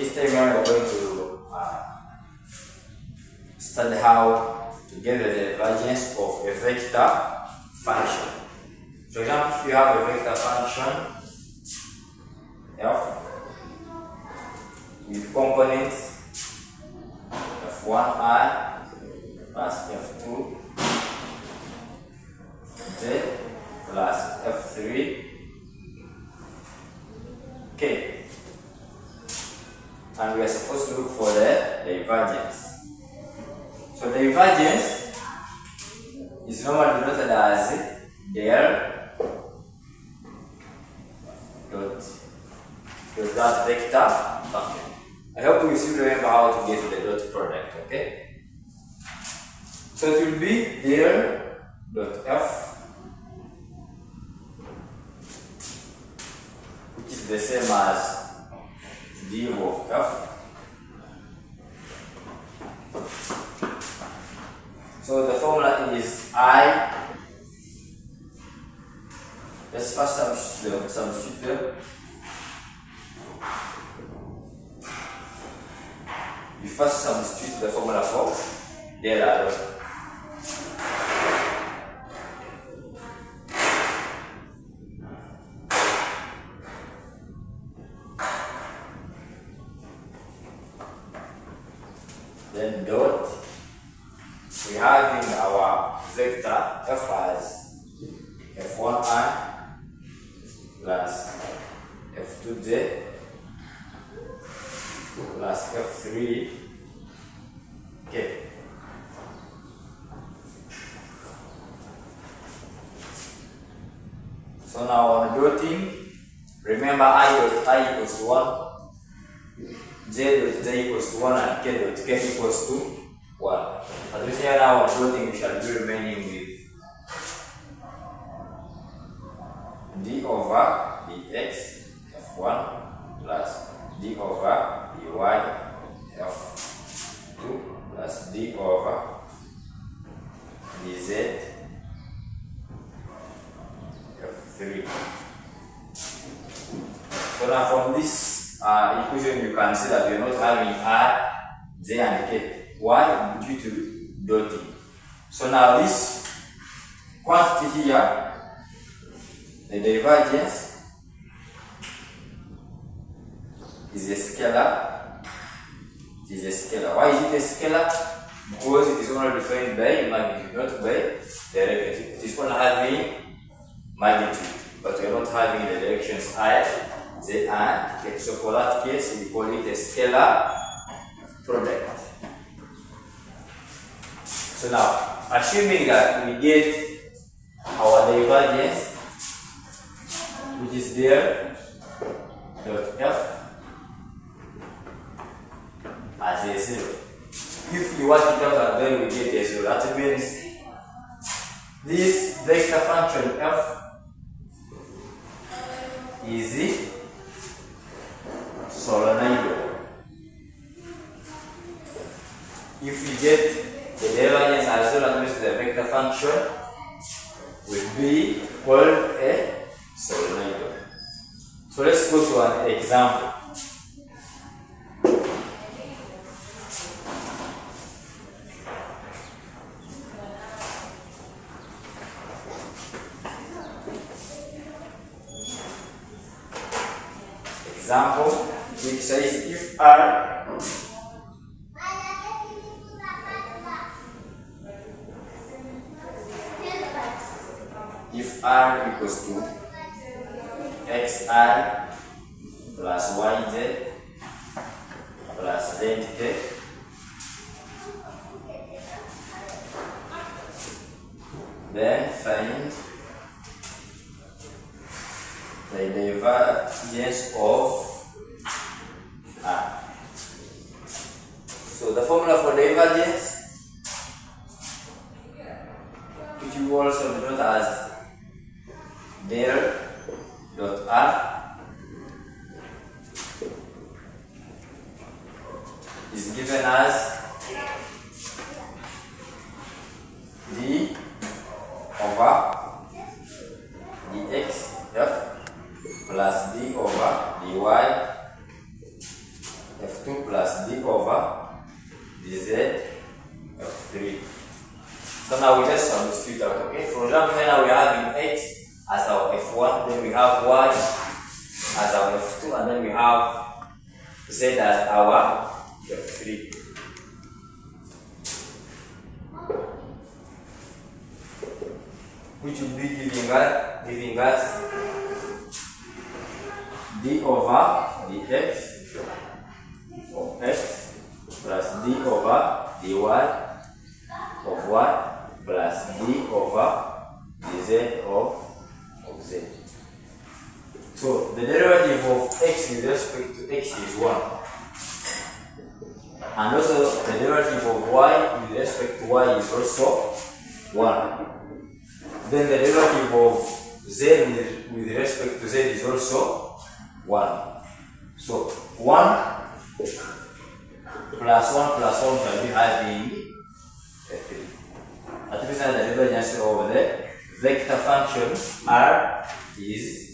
this time we are going to study how to get the divergence of a vector function. For example, if you have a vector function f with components f1i plus f2 z plus f3 k, and we are supposed to look for the divergence. So the divergence is normally denoted as del dot that vector function. I hope you still remember how to get the dot product, okay? So it will be del dot f, which is the same as d of f. So the formula is I. Let's first substitute them. We first substitute the formula for del dot. Then dot, we have in our vector f as f1i plus f2z plus f3 k. So now on dotting, remember I dot I equals to 1, j dot j equals to 1, and k dot k equals to 1. As we say now on dotting, we shall be remaining with d over dx f1 plus d over dy f2 plus d over dz f3. So now from this equation you can see that we are not having I, j and k. Why? Due to dotting. So now this quantity here, the divergence is a scalar. It is a scalar. Why is it a scalar? Because it is only defined by magnitude, not by derivative. It is only having magnitude, but we are not having the directions I, z, and k. So for that case, we call it a scalar product. So now, assuming that we get our divergence, which is there dot f as a 0. If you work it out and then we get a 0, that means this vector function f is solenoidal. If we get the divergence as well, that means the vector function will be called a solenoidal. So let's go to an example. Example which says if R equals to xi plus yz plus zk, then find the divergence of R. So the formula for divergence, which you also denote as del dot R, is given as d over dx f plus d over dy f2 plus d over dz f3. So now we just substitute out, okay? For example, here now we have x as our f1, then we have y as our f2, and then we have z as our f3. Which will be giving us d over dx of x plus d over dy of y plus d over dz of z. So the derivative of x with respect to x is 1. And also the derivative of y with respect to y is also 1. Then the derivative of z with respect to z is also 1. So 1 plus 1 shall be having 3. At least the divergence over the vector function r is